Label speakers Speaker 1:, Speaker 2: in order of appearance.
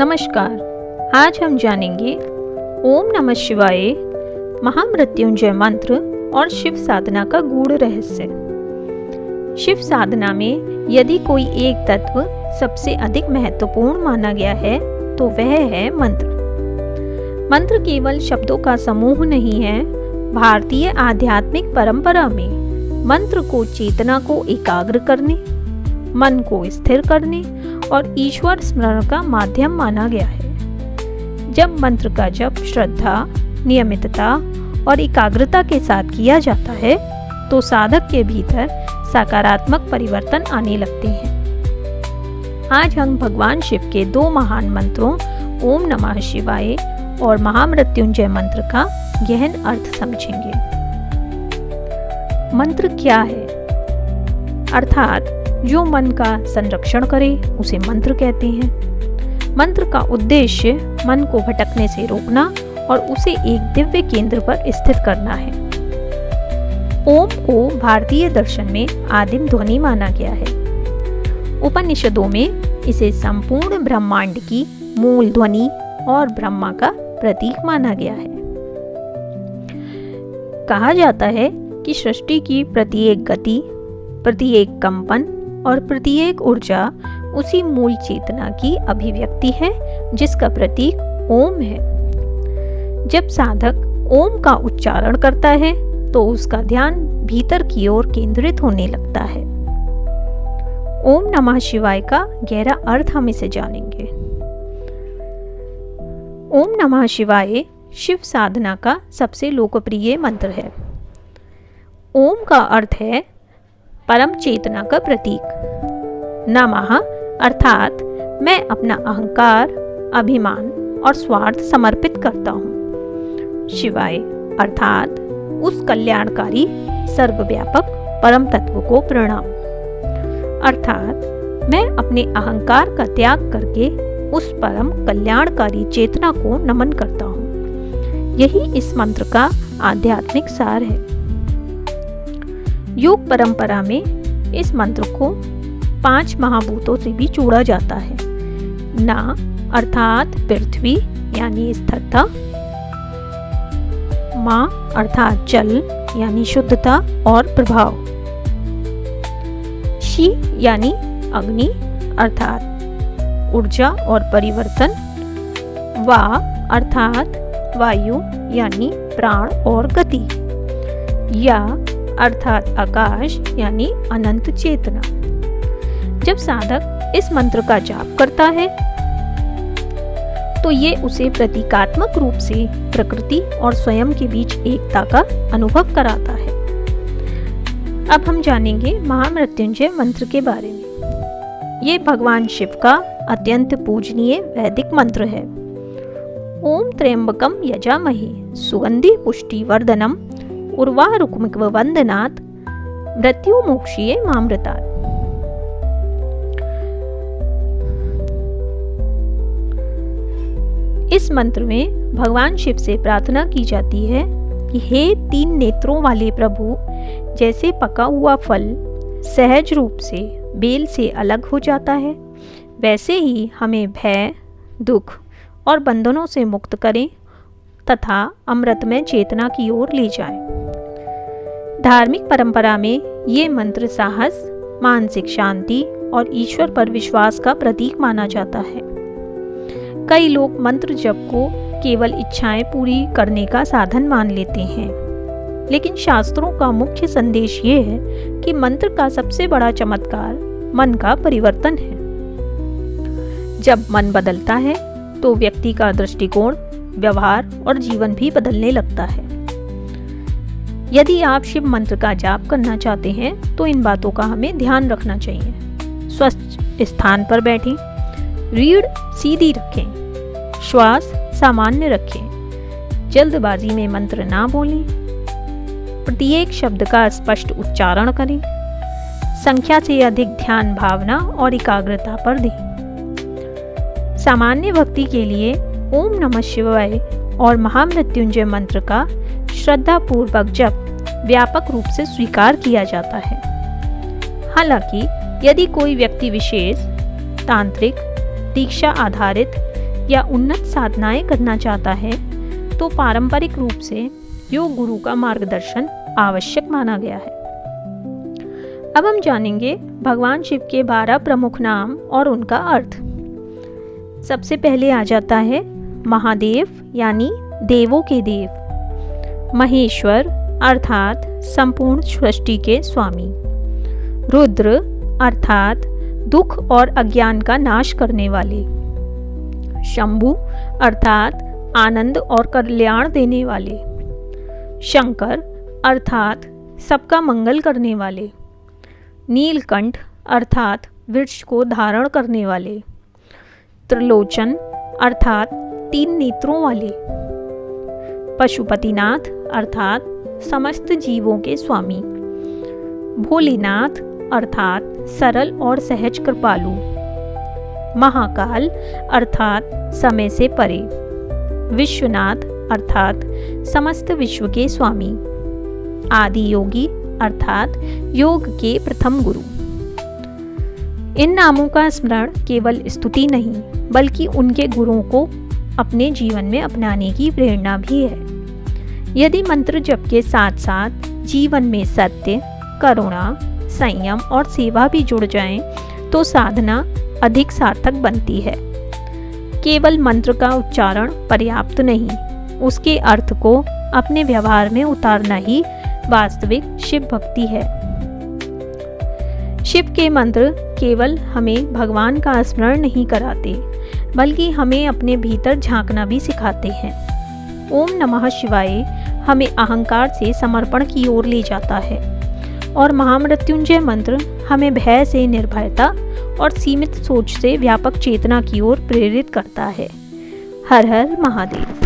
Speaker 1: नमस्कार। आज हम जानेंगे ओम नमः शिवाय महामृत्युंजय मंत्र और शिव साधना का गूढ़ रहस्य। शिव साधना में यदि कोई एक तत्व सबसे अधिक महत्वपूर्ण माना गया है तो वह है मंत्र। मंत्र केवल शब्दों का समूह नहीं है। भारतीय आध्यात्मिक परंपरा में मंत्र को चेतना को एकाग्र करने, मन को स्थिर करने और ईश्वर स्मरण का माध्यम माना गया है। जब मंत्र का जप श्रद्धा, नियमितता और एकाग्रता के साथ किया जाता है तो साधक के भीतर सकारात्मक परिवर्तन आने लगते हैं। आज हम भगवान शिव के दो महान मंत्रों ओम नमः शिवाय और महामृत्युंजय मंत्र का गहन अर्थ समझेंगे। मंत्र क्या है? अर्थात जो मन का संरक्षण करे उसे मंत्र कहते हैं। मंत्र का उद्देश्य मन को भटकने से रोकना और उसे एक दिव्य केंद्र पर स्थित करना है। ओम को भारतीय दर्शन में आदिम ध्वनि माना गया है। उपनिषदों में इसे संपूर्ण ब्रह्मांड की मूल ध्वनि और ब्रह्मा का प्रतीक माना गया है। कहा जाता है कि सृष्टि की प्रत्येक गति, प्रत्येक कंपन और प्रत्येक ऊर्जा उसी मूल चेतना की अभिव्यक्ति है जिसका प्रतीक ओम है। जब साधक ओम का उच्चारण करता है तो उसका ध्यान भीतर की ओर केंद्रित होने लगता है। ओम नमः शिवाय का गहरा अर्थ हम इसे जानेंगे। ओम नमः शिवाय शिव साधना का सबसे लोकप्रिय मंत्र है। ओम का अर्थ है परम चेतना का प्रतीक। नमः अर्थात मैं अपना अहंकार, अभिमान और स्वार्थ समर्पित करता हूँ। शिवाय अर्थात उस कल्याणकारी सर्वव्यापक परम तत्व को प्रणाम। अर्थात मैं अपने अहंकार का त्याग करके उस परम कल्याणकारी चेतना को नमन करता हूँ। यही इस मंत्र का आध्यात्मिक सार है। योग परंपरा में इस मंत्र को 5 महाभूतों से भी जोड़ा जाता है। ना अर्थात पृथ्वी यानी स्थिरता, मां अर्थात जल यानी शुद्धता और प्रभाव, शी यानी अग्नि अर्थात ऊर्जा और परिवर्तन, वा अर्थात वायु यानी प्राण और गति, या अर्थात आकाश यानी अनंत चेतना। जब साधक इस मंत्र का जाप करता है तो ये उसे प्रतीकात्मक रूप से प्रकृति और स्वयं के बीच एकता का अनुभव कराता है। अब हम जानेंगे महामृत्युंजय मंत्र के बारे में। ये भगवान शिव का अत्यंत पूजनीय वैदिक मंत्र है। ओम त्र्यंबकम यजामहे सुगंधि पुष्टिवर्धनम उर्वारुकमिव वंदनात् मृत्यु मोक्षीय मामृतात्। इस मंत्र में भगवान शिव से प्रार्थना की जाती है कि हे 3 नेत्रों वाले प्रभु, जैसे पका हुआ फल सहज रूप से बेल से अलग हो जाता है, वैसे ही हमें भय, दुख और बंधनों से मुक्त करें तथा अमृतमय चेतना की ओर ले जाएं। धार्मिक परंपरा में ये मंत्र साहस, मानसिक शांति और ईश्वर पर विश्वास का प्रतीक माना जाता है। कई लोग मंत्र जप को केवल इच्छाएं पूरी करने का साधन मान लेते हैं, लेकिन शास्त्रों का मुख्य संदेश ये है कि मंत्र का सबसे बड़ा चमत्कार मन का परिवर्तन है। जब मन बदलता है तो व्यक्ति का दृष्टिकोण, व्यवहार और जीवन भी बदलने लगता है। यदि आप शिव मंत्र का जाप करना चाहते हैं तो इन बातों का हमें ध्यान रखना चाहिए। स्वस्थ स्थान पर बैठें, रीढ़ सीधी रखें, श्वास सामान्य रखें, जल्दबाजी में मंत्र ना बोलें, प्रत्येक शब्द का स्पष्ट उच्चारण करें, संख्या से अधिक ध्यान, भावना और एकाग्रता पर दें। सामान्य भक्ति के लिए ओम नमः शिवाय और महामृत्युंजय मंत्र का श्रद्धापूर्वक जप व्यापक रूप से स्वीकार किया जाता है। हालांकि यदि कोई व्यक्ति विशेष तांत्रिक, दीक्षा आधारित या उन्नत साधनाएं करना चाहता है तो पारंपरिक रूप से योग गुरु का मार्गदर्शन आवश्यक माना गया है। अब हम जानेंगे भगवान शिव के 12 प्रमुख नाम और उनका अर्थ। सबसे पहले आ जाता है महादेव यानी देवों के देव, महेश्वर अर्थात संपूर्ण सृष्टि के स्वामी, रुद्र अर्थात दुख और अज्ञान का नाश करने वाले, शंभु अर्थात आनंद और कल्याण देने वाले, शंकर अर्थात सबका मंगल करने वाले, नीलकंठ अर्थात वृक्ष को धारण करने वाले, त्रिलोचन अर्थात 3 नेत्रों वाले, पशुपतिनाथ अर्थात समस्त जीवों के स्वामी, भोलेनाथ अर्थात सरल और सहज कृपालु, महाकाल अर्थात समय से परे, विश्वनाथ अर्थात समस्त विश्व के स्वामी, आदि योगी अर्थात योग के प्रथम गुरु। इन नामों का स्मरण केवल स्तुति नहीं बल्कि उनके गुरुओं को अपने जीवन में अपनाने की प्रेरणा भी है। यदि मंत्र जप के साथ साथ जीवन में सत्य, करुणा, संयम और सेवा भी जुड़ जाएं, तो साधना अधिक सार्थक बनती है। केवल मंत्र का उच्चारण पर्याप्त नहीं, उसके अर्थ को अपने व्यवहार में उतारना ही वास्तविक शिव भक्ति है। शिव के मंत्र केवल हमें भगवान का स्मरण नहीं कराते बल्कि हमें अपने भीतर झांकना भी सिखाते हैं। ओम नमः शिवाय हमें अहंकार से समर्पण की ओर ले जाता है और महामृत्युंजय मंत्र हमें भय से निर्भयता और सीमित सोच से व्यापक चेतना की ओर प्रेरित करता है। हर हर महादेव।